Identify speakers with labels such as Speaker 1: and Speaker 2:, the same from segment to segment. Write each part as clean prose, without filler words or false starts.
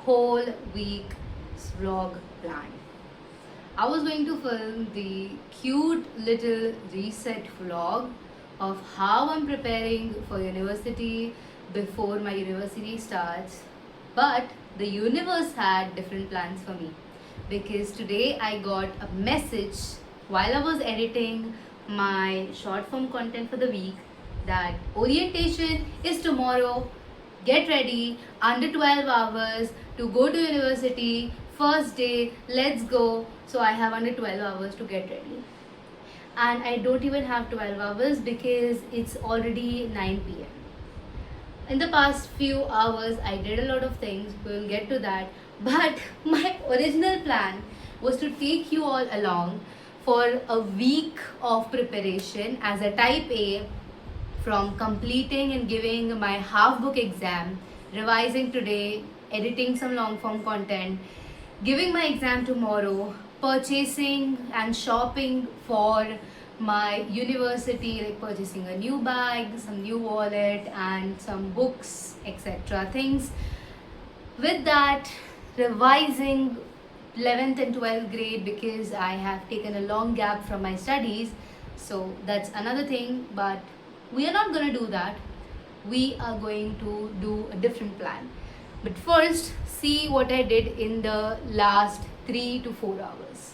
Speaker 1: whole week's vlog planned. I was going to film the cute little reset vlog of how I'm preparing for university before my university starts. But the universe had different plans for me because today I got a message while I was editing my short form content for the week that orientation is tomorrow. Get ready, under 12 hours to go to university. First day, let's go. So I have under 12 hours to get ready. And I don't even have 12 hours because it's already 9 p.m. In the past few hours, I did a lot of things. We'll get to that. But my original plan was to take you all along for a week of preparation as a type A, from completing and giving my half book exam, revising today, editing some long form content, giving my exam tomorrow, purchasing and shopping for my university, like purchasing a new bag, some new wallet, and some books, etc. things. With that, revising 11th and 12th grade because I have taken a long gap from my studies. So that's another thing, but we are not going to do that. We are going to do a different plan. But first, see what I did in the last 3 to 4 hours.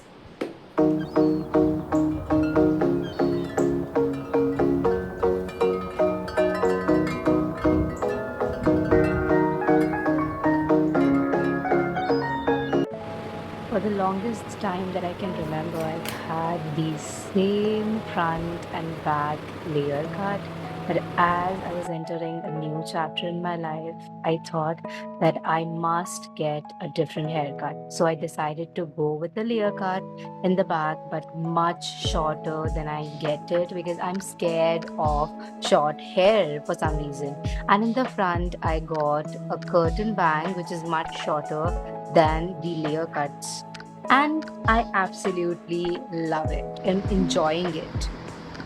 Speaker 1: For the longest time that I can remember, I've had the same front and back layer cut. But as I was entering a new chapter in my life, I thought that I must get a different haircut. So I decided to go with the layer cut in the back, but much shorter than I get it because I'm scared of short hair for some reason. And in the front, I got a curtain bang, which is much shorter than the layer cuts. And I absolutely love it and enjoying it.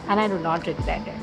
Speaker 1: And I do not regret it.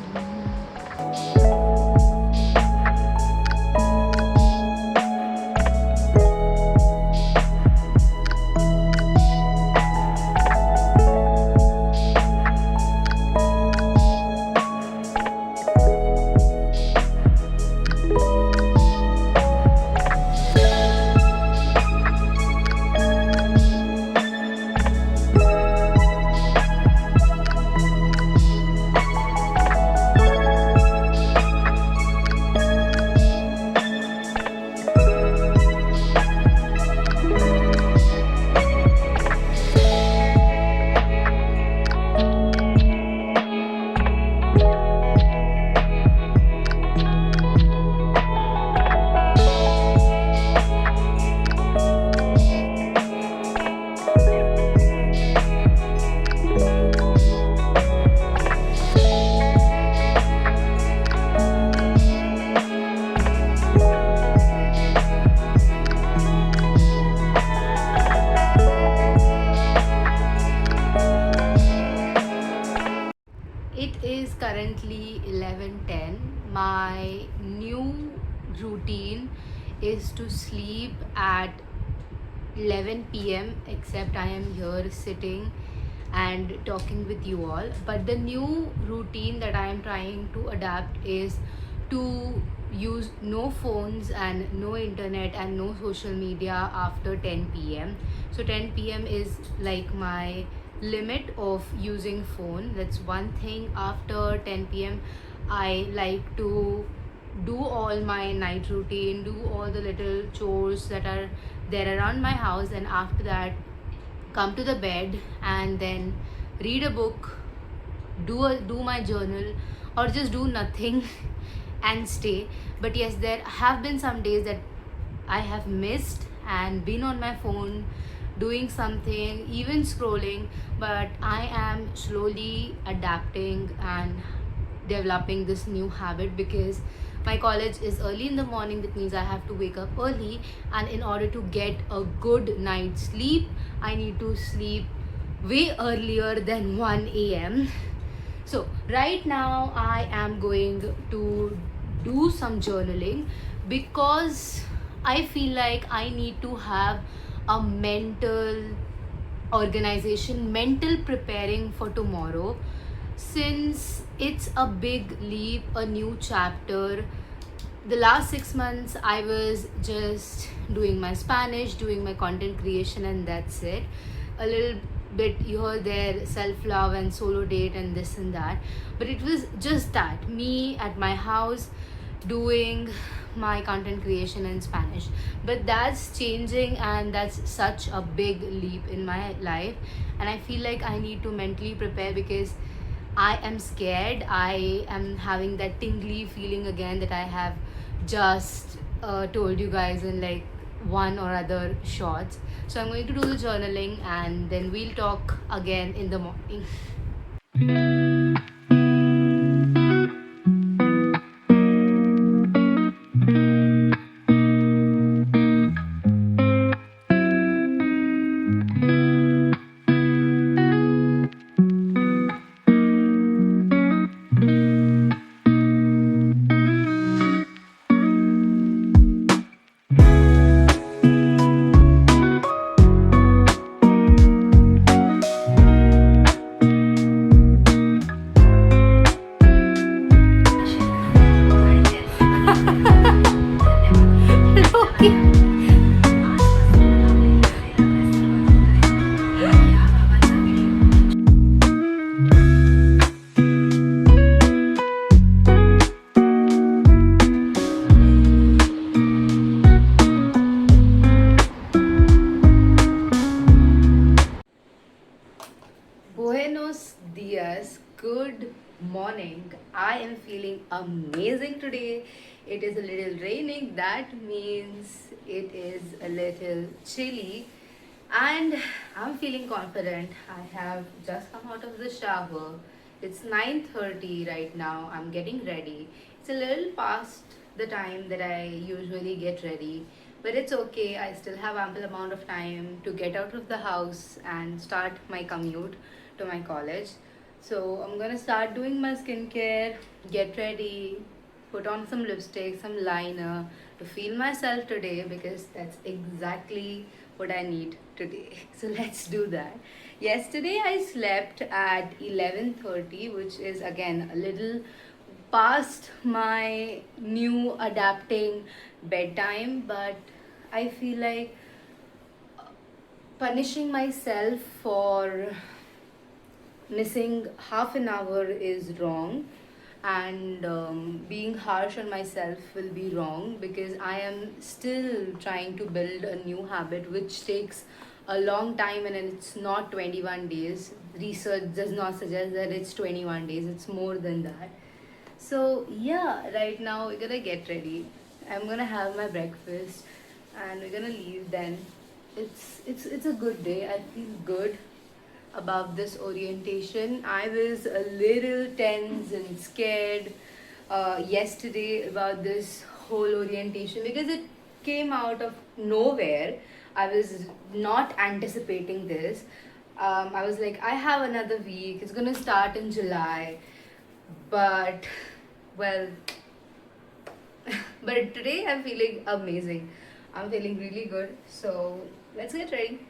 Speaker 1: It is currently 11:10. My new routine is to sleep at 11 p.m. except I am here sitting and talking with you all. But the new routine that I am trying to adapt is to use no phones and no internet and no social media after 10 p.m. So 10 p.m. is like my limit of using phone. That's one thing. After 10 p.m. I like to do all my night routine, do all the little chores that are there around my house, and after that come to the bed and then read a book, do my journal, or just do nothing and stay. But yes, there have been some days that I have missed and been on my phone doing something, even scrolling, but I am slowly adapting and developing this new habit because my college is early in the morning. That means I have to wake up early, and in order to get a good night's sleep, I need to sleep way earlier than 1 a.m. So right now I am going to do some journaling because I feel like I need to have a mental organization, mental preparing for tomorrow, since it's a big leap, a new chapter. The last 6 months I was just doing my Spanish, doing my content creation, and that's it. A little bit here, there, self love and solo date and this and that. But it was just that me at my house doing my content creation in Spanish. But that's changing, and that's such a big leap in my life. And I feel like I need to mentally prepare because I am scared. I am having that tingly feeling again that I have just told you guys in like one or other shots. So I'm going to do the journaling and then we'll talk again in the morning. Okay. Buenos dias, good morning. I am feeling amazing today. It is a little raining, that means it is a little chilly, and I'm feeling confident. I have just come out of the shower. It's 9:30 right now. I'm getting ready. It's a little past the time that I usually get ready, but it's okay. I still have ample amount of time to get out of the house and start my commute to my college. So I'm gonna start doing my skincare, get ready, put on some lipstick, some liner to feel myself today because that's exactly what I need today. So let's do that. Yesterday I slept at 11:30, which is again a little past my new adapting bedtime, but I feel like punishing myself for missing half an hour is wrong, and being harsh on myself will be wrong because I am still trying to build a new habit which takes a long time, and it's not 21 days. Research does not suggest that it's 21 days, it's more than that. So yeah, right now we're gonna get ready. I'm gonna have my breakfast and we're gonna leave then. It's a good day. I feel good about this orientation. I was a little tense and scared yesterday about this whole orientation because it came out of nowhere. I was not anticipating this. I was like, I have another week, it's gonna start in July, but well, but today I'm feeling amazing. I'm feeling really good. So let's get ready.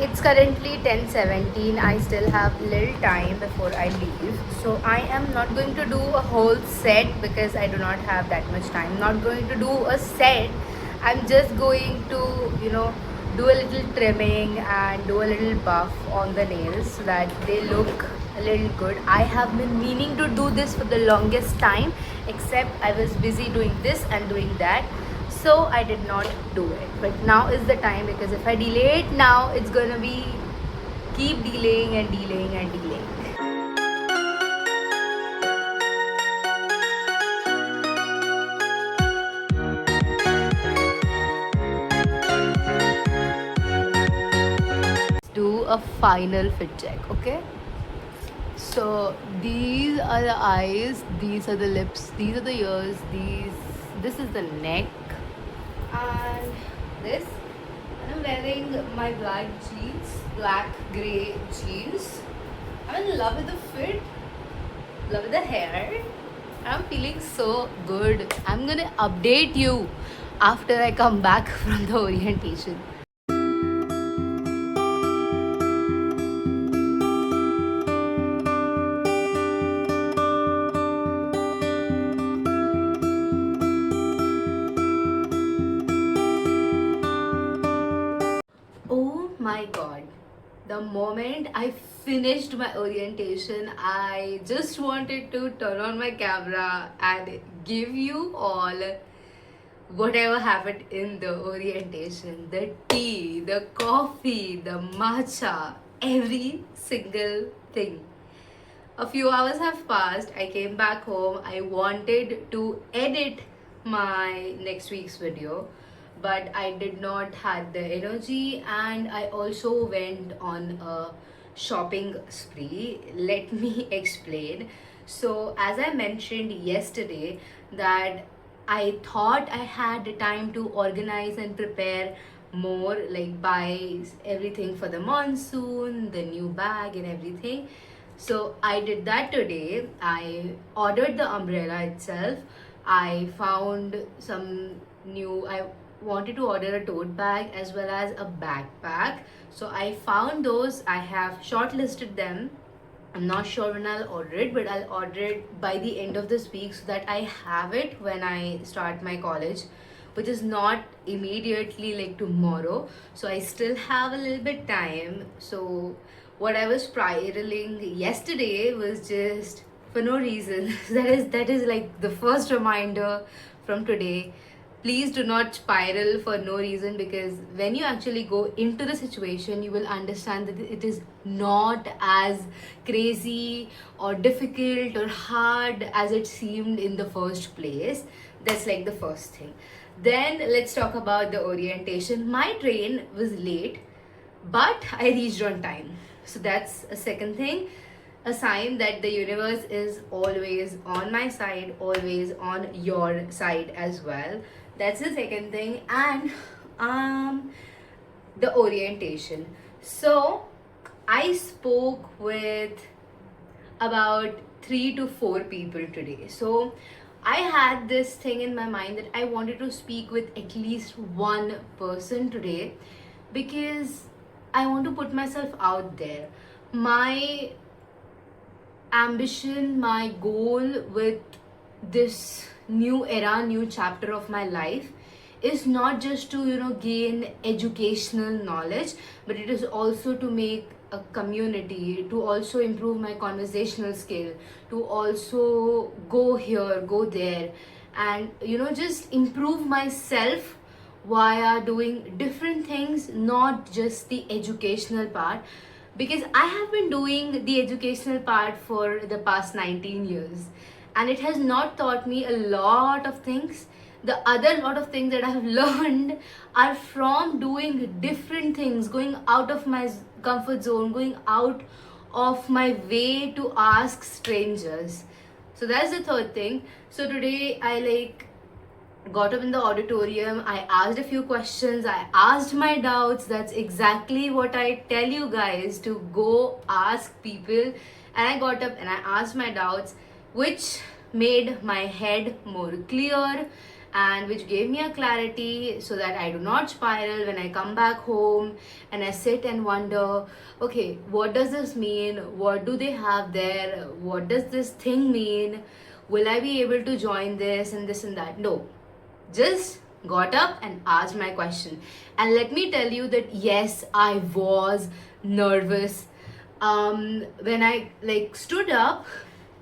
Speaker 1: It's currently 10:17. I still have little time before I leave. So I am not going to do a whole set because I do not have that much time. Not going to do a set. I'm just going to, do a little trimming and do a little buff on the nails so that they look a little good. I have been meaning to do this for the longest time, except I was busy doing this and doing that, so I did not do it. But now is the time, because if I delay it now, it's gonna be keep delaying and delaying and delaying. Do a final fit check, okay? So these are the eyes, these are the lips, these are the ears, this is the neck, and this. And I'm wearing my black jeans, black grey jeans. I'm in love with the fit, love with the hair. I'm feeling so good. I'm gonna update you after I come back from the orientation. Oh my god. The moment I finished my orientation, I just wanted to turn on my camera and give you all whatever happened in the orientation, the tea, the coffee, the matcha, every single thing. A few hours have passed. I came back home. I wanted to edit my next week's video, but I did not had the energy, and I also went on a shopping spree. Let me explain. So, as I mentioned yesterday, that I thought I had time to organize and prepare more, like buy everything for the monsoon, the new bag, and everything. So I did that today. I ordered the umbrella itself. I found some new. I wanted to order a tote bag as well as a backpack. So I found those. I have shortlisted them. I'm not sure when I'll order it, but I'll order it by the end of this week so that I have it when I start my college, which is not immediately like tomorrow. So I still have a little bit time. So what I was spiraling yesterday was just for no reason. That is like the first reminder from today. Please do not spiral for no reason, because when you actually go into the situation, you will understand that it is not as crazy or difficult or hard as it seemed in the first place. That's like the first thing. Then let's talk about the orientation. My train was late, but I reached on time. So that's a second thing, a sign that the universe is always on my side, always on your side as well. That's the second thing. And um the orientation. So I spoke with about 3 to 4 people today. So I had this thing in my mind that I wanted to speak with at least one person today, because I want to put myself out there. My ambition, my goal with this new era, new chapter of my life is not just to, gain educational knowledge, but it is also to make a community, to also improve my conversational skill, to also go here, go there, and, just improve myself via doing different things, not just the educational part, because I have been doing the educational part for the past 19 years, and it has not taught me a lot of things. The other lot of things that I have learned are from doing different things, going out of my comfort zone, going out of my way to ask strangers. So that's the third thing. So today I got up in the auditorium, I asked a few questions, I asked my doubts. That's exactly what I tell you guys, to go ask people. And I got up and I asked my doubts, which made my head more clear, and which gave me a clarity so that I do not spiral when I come back home and I sit and wonder, okay, what does this mean? What do they have there? What does this thing mean? Will I be able to join this and this and that? No, just got up and asked my question. And let me tell you that yes, I was nervous. When I like stood up,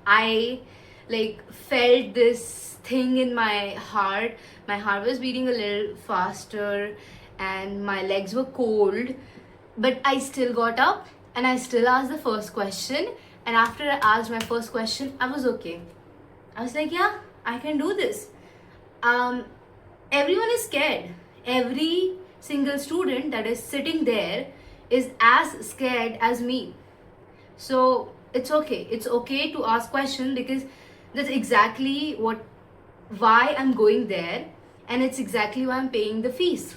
Speaker 1: I like felt this thing in my heart. My heart was beating a little faster and my legs were cold, but I still got up and I still asked the first question. And after I asked my first question, I was okay. I was like, yeah, I can do this. um, Everyone is scared. Every single student that is sitting there is as scared as me. So it's okay. It's okay to ask questions because that's exactly why I'm going there, and it's exactly why I'm paying the fees.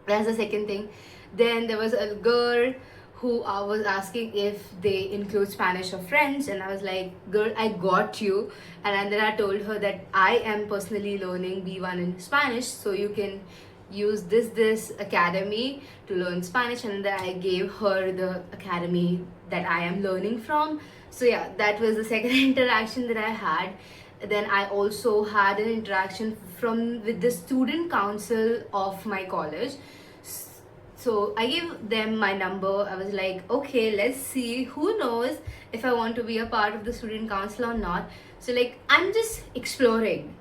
Speaker 1: That's the second thing. Then there was a girl who was asking if they include Spanish or French, and I was like, girl, I got you. And then I told her that I am personally learning B1 in Spanish, so you can use this academy to learn Spanish. And then I gave her the academy that I am learning from. So yeah, that was the second interaction that I had. Then I also had an interaction with the student council of my college. So I gave them my number. I was like, okay, let's see, who knows if I want to be a part of the student council or not. So like, I'm just exploring.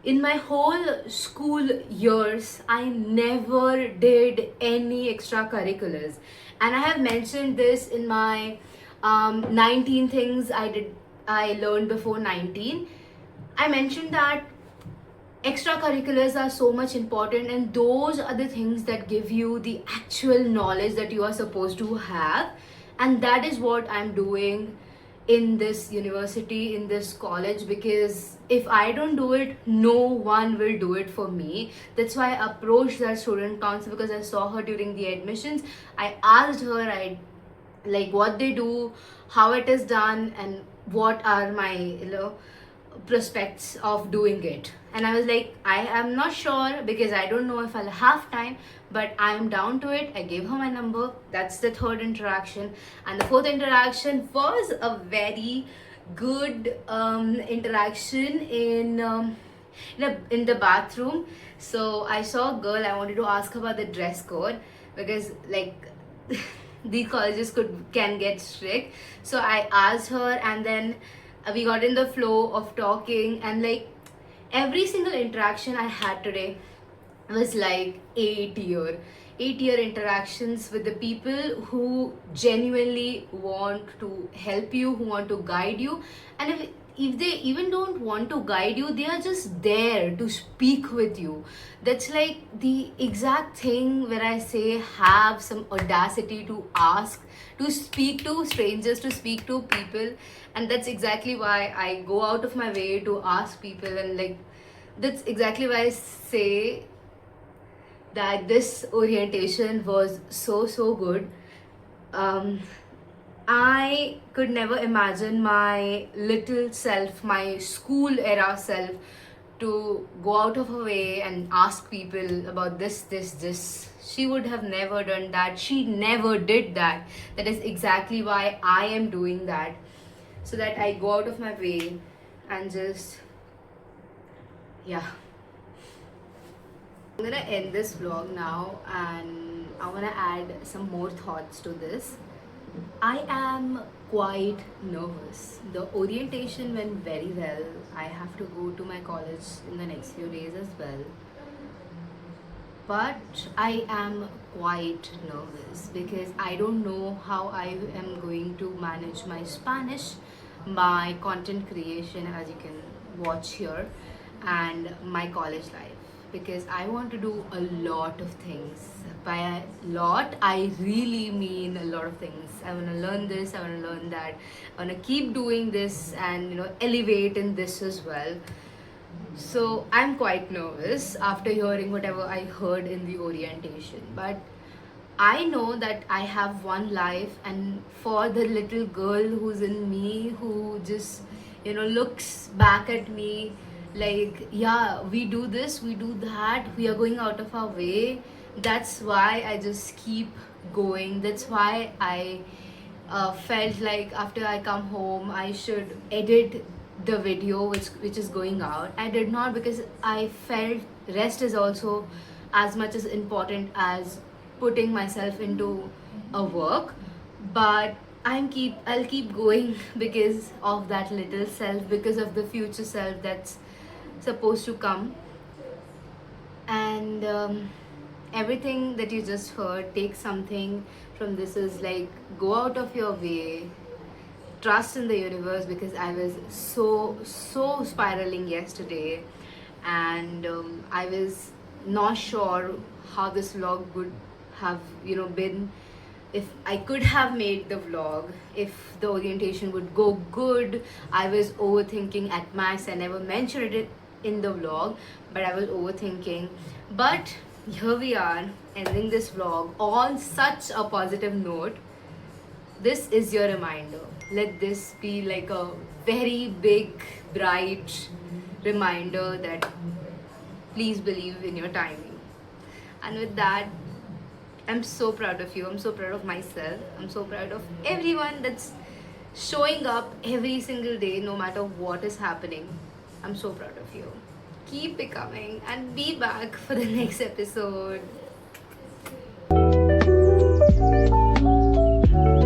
Speaker 1: In my whole school years, I never did any extracurriculars. And I have mentioned this in my 19 things I learned before 19. I mentioned that extracurriculars are so much important, and those are the things that give you the actual knowledge that you are supposed to have. And that is what I'm doing in this university, in this college, because if I don't do it, no one will do it for me. That's why I approached that student council, because I saw her during the admissions. I asked her, I like what they do, how it is done, and what are my prospects of doing it. And I was like, I am not sure because I don't know if I'll have time, but I am down to it. I gave her my number. That's the third interaction. And the fourth interaction was a very good interaction in the bathroom. So I saw a girl. I wanted to ask her about the dress code, because like these colleges can get strict. So I asked her, and then we got in the flow of talking, and like every single interaction I had today was like 8-year interactions with the people who genuinely want to help you, who want to guide you. And if they even don't want to guide you, they are just there to speak with you. That's like the exact thing where I say, have some audacity to ask, to speak to strangers, to speak to people. And that's exactly why I go out of my way to ask people. And like, that's exactly why I say that this orientation was so good. I could never imagine my little self, my school era self, to go out of her way and ask people about this. She would have never done that. She never did that. That is exactly why I am doing that, so that I go out of my way and just, yeah. I'm gonna end this vlog now, and I wanna add some more thoughts to this. I am quite nervous. The orientation went very well. I have to go to my college in the next few days as well. But I am quite nervous because I don't know how I am going to manage my Spanish, my content creation, as you can watch here, and my college life, because I want to do a lot of things. By a lot, I really mean a lot of things. I want to learn this, I want to learn that, I want to keep doing this, and elevate in this as well. So I'm quite nervous after hearing whatever I heard in the orientation. But I know that I have one life, and for the little girl who's in me, who just looks back at me like, yeah, we do this, we do that, we are going out of our way. That's why I just keep going. That's why I felt like after I come home I should edit the video which is going out. I did not, because I felt rest is also as much as important as putting myself into a work. But I'll keep going because of that little self, because of the future self that's supposed to come. And everything that you just heard, take something from this is like, go out of your way, trust in the universe, because I was so spiraling yesterday. And I was not sure how this vlog would have been, if I could have made the vlog, if the orientation would go good. I was overthinking at max. I never mentioned it in the vlog, but I was overthinking. But here we are, ending this vlog on such a positive note. This is your reminder. Let this be like a very big, bright reminder that please believe in your timing. And with that, I'm so proud of you. I'm so proud of myself. I'm so proud of everyone that's showing up every single day, no matter what is happening. I'm so proud of you. Keep becoming and be back for the next episode.